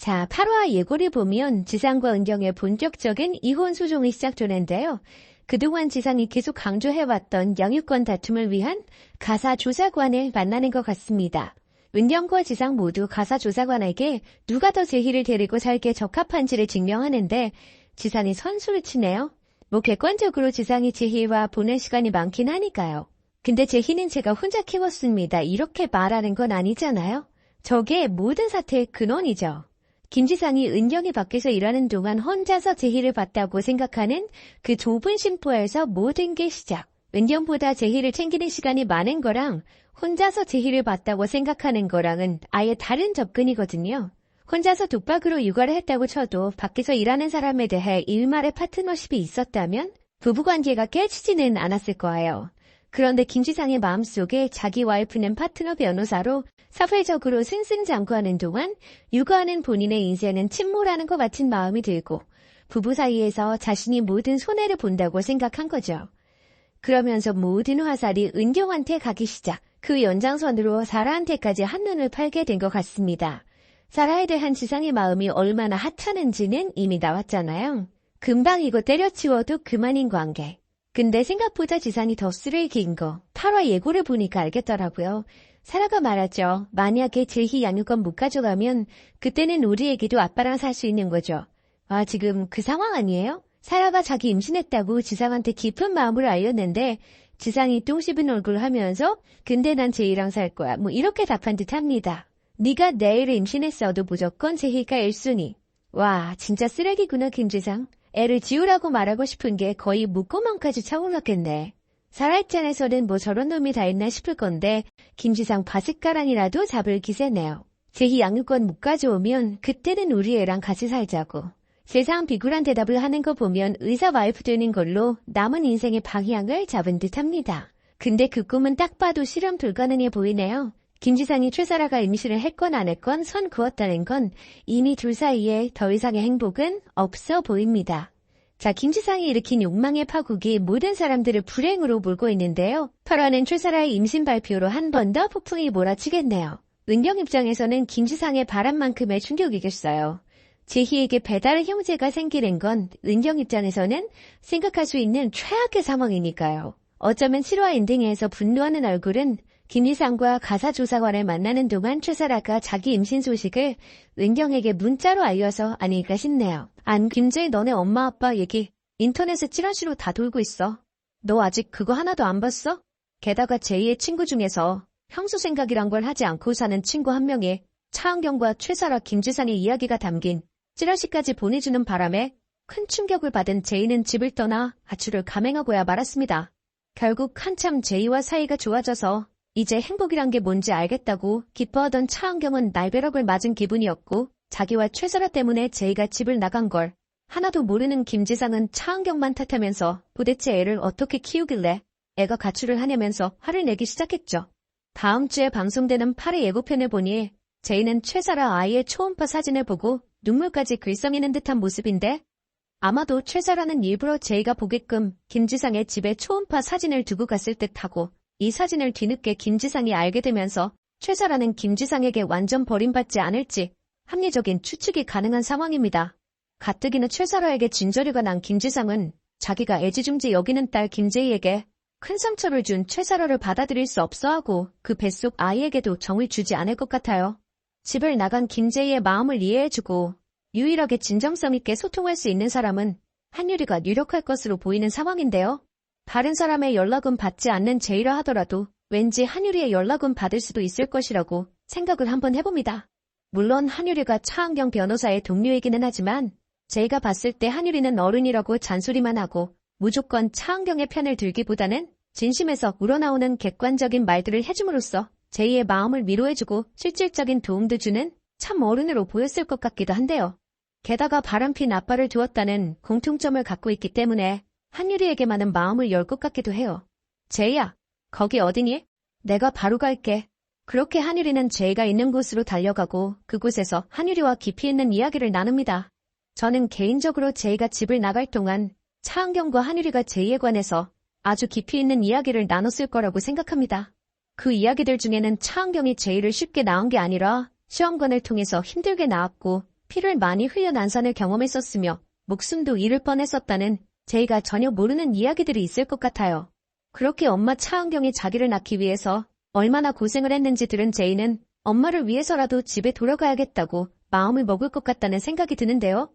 자, 8화 예고를 보면 지상과 은경의 본격적인 이혼 소송이 시작되는데요. 그동안 지상이 계속 강조해왔던 양육권 다툼을 위한 가사조사관을 만나는 것 같습니다. 은경과 지상 모두 가사조사관에게 누가 더 제희를 데리고 살기에 적합한지를 증명하는데 지상이 선수를 치네요. 객관적으로 지상이 제희와 보낸 시간이 많긴 하니까요. 근데 제희는 제가 혼자 키웠습니다. 이렇게 말하는 건 아니잖아요. 저게 모든 사태의 근원이죠. 김지상이 은경이 밖에서 일하는 동안 혼자서 제희를 봤다고 생각하는 그 좁은 심보에서 모든 게 시작. 은경보다 제희를 챙기는 시간이 많은 거랑 혼자서 제희를 봤다고 생각하는 거랑은 아예 다른 접근이거든요. 혼자서 독박으로 육아를 했다고 쳐도 밖에서 일하는 사람에 대해 일말의 파트너십이 있었다면 부부관계가 깨지지는 않았을 거예요. 그런데 김지상의 마음속에 자기 와이프는 파트너 변호사로 사회적으로 승승장구하는 동안 육아하는 본인의 인생은 침몰하는 것 같은 마음이 들고 부부 사이에서 자신이 모든 손해를 본다고 생각한 거죠. 그러면서 모든 화살이 은경한테 가기 시작. 그 연장선으로 사라한테까지 한눈을 팔게 된 것 같습니다. 사라에 대한 지상의 마음이 얼마나 하찮은지는 이미 나왔잖아요. 금방 이거 때려치워도 그만인 관계. 근데 생각보다 지상이 더 쓰레기인 거 8화 예고를 보니까 알겠더라고요. 사라가 말하죠. 만약에 제희 양육권 못 가져가면 그때는 우리에게도 아빠랑 살 수 있는 거죠. 지금 그 상황 아니에요? 사라가 자기 임신했다고 지상한테 깊은 마음을 알렸는데 지상이 똥 씹은 얼굴 하면서 근데 난 제희랑 살 거야. 이렇게 답한 듯 합니다. 네가 내일 임신했어도 무조건 제희가 1순위. 와 진짜 쓰레기구나 김지상. 애를 지우라고 말하고 싶은 게 거의 목구멍까지 차올랐겠네. 사라 입장에서는 저런 놈이 다 있나 싶을 건데 김지상 바스가랑이라도 잡을 기세네요. 제희 양육권 못 가져오면 그때는 우리 애랑 같이 살자고. 세상 비굴한 대답을 하는 거 보면 의사 와이프 되는 걸로 남은 인생의 방향을 잡은 듯합니다. 근데 그 꿈은 딱 봐도 실현 불가능해 보이네요. 김지상이 최사라가 임신을 했건 안 했건 선 그었다는 건 이미 둘 사이에 더 이상의 행복은 없어 보입니다. 자, 김지상이 일으킨 욕망의 파국이 모든 사람들을 불행으로 몰고 있는데요. 8화는 최사라의 임신 발표로 한 번 더 폭풍이 몰아치겠네요. 은경 입장에서는 김지상의 바람만큼의 충격이겠어요. 제희에게 배달의 형제가 생기는 건 은경 입장에서는 생각할 수 있는 최악의 상황이니까요. 어쩌면 7화 엔딩에서 분노하는 얼굴은 김지상과 가사조사관을 만나는 동안 최사라가 자기 임신 소식을 은경에게 문자로 알려서 아닐까 싶네요. 김제희 너네 엄마 아빠 얘기 인터넷에 찌라시로 다 돌고 있어. 너 아직 그거 하나도 안 봤어? 게다가 제희의 친구 중에서 형수 생각이란 걸 하지 않고 사는 친구 한 명이 차은경과 최사라 김지상의 이야기가 담긴 찌라시까지 보내주는 바람에 큰 충격을 받은 제희는 집을 떠나 아추를 감행하고야 말았습니다. 결국 한참 제희와 사이가 좋아져서 이제 행복이란 게 뭔지 알겠다고 기뻐하던 차은경은 날벼락을 맞은 기분이었고 자기와 최사라 때문에 제희가 집을 나간 걸 하나도 모르는 김지상은 차은경만 탓하면서 도대체 애를 어떻게 키우길래 애가 가출을 하냐면서 화를 내기 시작했죠. 다음 주에 방송되는 8회 예고편을 보니 제희는 최사라 아이의 초음파 사진을 보고 눈물까지 글썽이는 듯한 모습인데 아마도 최사라는 일부러 제희가 보게끔 김지상의 집에 초음파 사진을 두고 갔을 듯하고 이 사진을 뒤늦게 김지상이 알게 되면서 최사라는 김지상에게 완전 버림받지 않을지 합리적인 추측이 가능한 상황입니다. 가뜩이나 최사라에게 진저리가 난 김지상은 자기가 애지중지 여기는 딸 김제희에게 큰 상처를 준 최사라를 받아들일 수 없어하고 그 뱃속 아이에게도 정을 주지 않을 것 같아요. 집을 나간 김제희의 마음을 이해해주고 유일하게 진정성 있게 소통할 수 있는 사람은 한유리가 유력할 것으로 보이는 상황인데요. 다른 사람의 연락은 받지 않는 제희라 하더라도 왠지 한유리의 연락은 받을 수도 있을 것이라고 생각을 한번 해봅니다. 물론 한유리가 차은경 변호사의 동료이기는 하지만 제희가 봤을 때 한유리는 어른이라고 잔소리만 하고 무조건 차은경의 편을 들기보다는 진심에서 우러나오는 객관적인 말들을 해줌으로써 제희의 마음을 위로해주고 실질적인 도움도 주는 참 어른으로 보였을 것 같기도 한데요. 게다가 바람핀 아빠를 두었다는 공통점을 갖고 있기 때문에 한유리에게만은 마음을 열 것 같기도 해요. 제희야, 거기 어디니? 내가 바로 갈게. 그렇게 한유리는 제희가 있는 곳으로 달려가고 그곳에서 한유리와 깊이 있는 이야기를 나눕니다. 저는 개인적으로 제희가 집을 나갈 동안 차은경과 한유리가 제희에 관해서 아주 깊이 있는 이야기를 나눴을 거라고 생각합니다. 그 이야기들 중에는 차은경이 제희를 쉽게 낳은 게 아니라 시험관을 통해서 힘들게 낳았고 피를 많이 흘려 난산을 경험했었으며 목숨도 잃을 뻔했었다는 제이가 전혀 모르는 이야기들이 있을 것 같아요. 그렇게 엄마 차은경이 자기를 낳기 위해서 얼마나 고생을 했는지 들은 제이는 엄마를 위해서라도 집에 돌아가야겠다고 마음을 먹을 것 같다는 생각이 드는데요.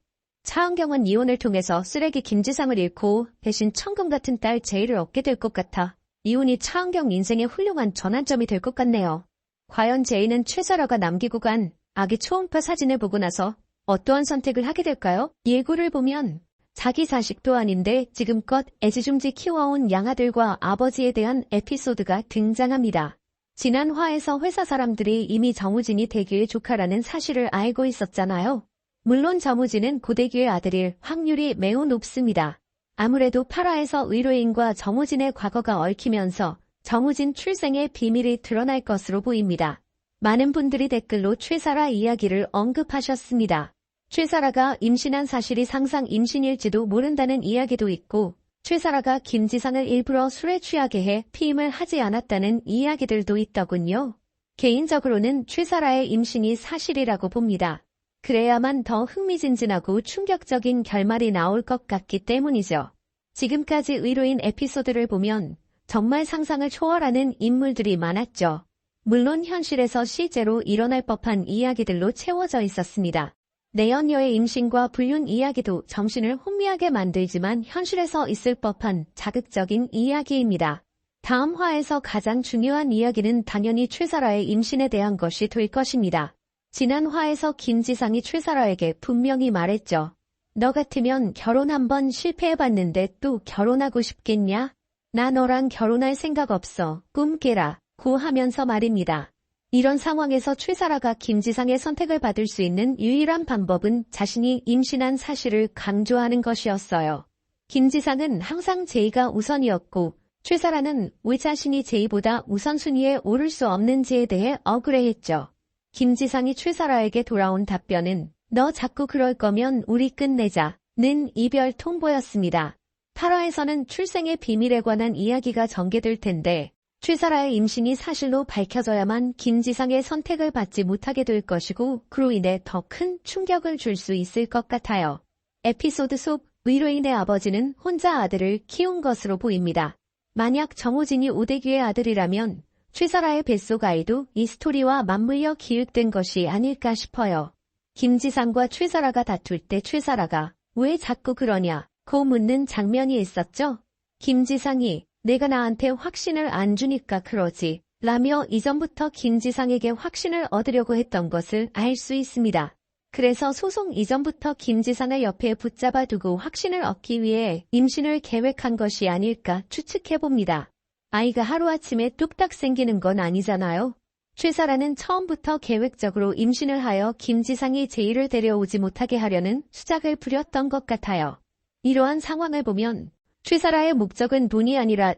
차은경은 이혼을 통해서 쓰레기 김지상을 잃고 대신 천금 같은 딸 제이를 얻게 될 것 같아 이혼이 차은경 인생의 훌륭한 전환점이 될 것 같네요. 과연 제이는 최사라가 남기고 간 아기 초음파 사진을 보고 나서 어떠한 선택을 하게 될까요? 예고를 보면 자기 자식도 아닌데 지금껏 애지중지 키워온 양아들과 아버지에 대한 에피소드가 등장합니다. 지난 화에서 회사 사람들이 이미 정우진이 대규의 조카라는 사실을 알고 있었잖아요. 물론 정우진은 고대규의 아들일 확률이 매우 높습니다. 아무래도 8화에서 의료인과 정우진의 과거가 얽히면서 정우진 출생의 비밀이 드러날 것으로 보입니다. 많은 분들이 댓글로 최사라 이야기를 언급하셨습니다. 최사라가 임신한 사실이 상상 임신일지도 모른다는 이야기도 있고 최사라가 김지상을 일부러 술에 취하게 해 피임을 하지 않았다는 이야기들도 있더군요. 개인적으로는 최사라의 임신이 사실이라고 봅니다. 그래야만 더 흥미진진하고 충격적인 결말이 나올 것 같기 때문이죠. 지금까지 의료인 에피소드를 보면 정말 상상을 초월하는 인물들이 많았죠. 물론 현실에서 실제로 일어날 법한 이야기들로 채워져 있었습니다. 내연녀의 임신과 불륜 이야기도 정신을 혼미하게 만들지만 현실에서 있을 법한 자극적인 이야기입니다. 다음 화에서 가장 중요한 이야기는 당연히 최사라의 임신에 대한 것이 될 것입니다. 지난 화에서 김지상이 최사라에게 분명히 말했죠. 너 같으면 결혼 한번 실패해봤는데 또 결혼하고 싶겠냐? 나 너랑 결혼할 생각 없어. 꿈 깨라. 고 하면서 말입니다. 이런 상황에서 최사라가 김지상의 선택을 받을 수 있는 유일한 방법은 자신이 임신한 사실을 강조하는 것이었어요. 김지상은 항상 제이가 우선이었고 최사라는 왜 자신이 제이보다 우선순위에 오를 수 없는지에 대해 억울해했죠. 김지상이 최사라에게 돌아온 답변은 너 자꾸 그럴 거면 우리 끝내자 는 이별 통보였습니다. 8화에서는 출생의 비밀에 관한 이야기가 전개될 텐데 최사라의 임신이 사실로 밝혀져야만 김지상의 선택을 받지 못하게 될 것이고 그로 인해 더 큰 충격을 줄 수 있을 것 같아요. 에피소드 속 의료인의 아버지는 혼자 아들을 키운 것으로 보입니다. 만약 정우진이 오대규의 아들이라면 최사라의 뱃속 아이도 이 스토리와 맞물려 기획된 것이 아닐까 싶어요. 김지상과 최사라가 다툴 때 최사라가 왜 자꾸 그러냐 고 묻는 장면이 있었죠. 김지상이 내가 나한테 확신을 안 주니까 그러지 라며 이전부터 김지상에게 확신을 얻으려고 했던 것을 알 수 있습니다. 그래서 소송 이전부터 김지상을 옆에 붙잡아 두고 확신을 얻기 위해 임신을 계획한 것이 아닐까 추측해봅니다. 아이가 하루아침에 뚝딱 생기는 건 아니잖아요. 최사라는 처음부터 계획적으로 임신을 하여 김지상이 제이를 데려오지 못하게 하려는 수작을 부렸던 것 같아요. 이러한 상황을 보면 최사라의 목적은 돈이 아니라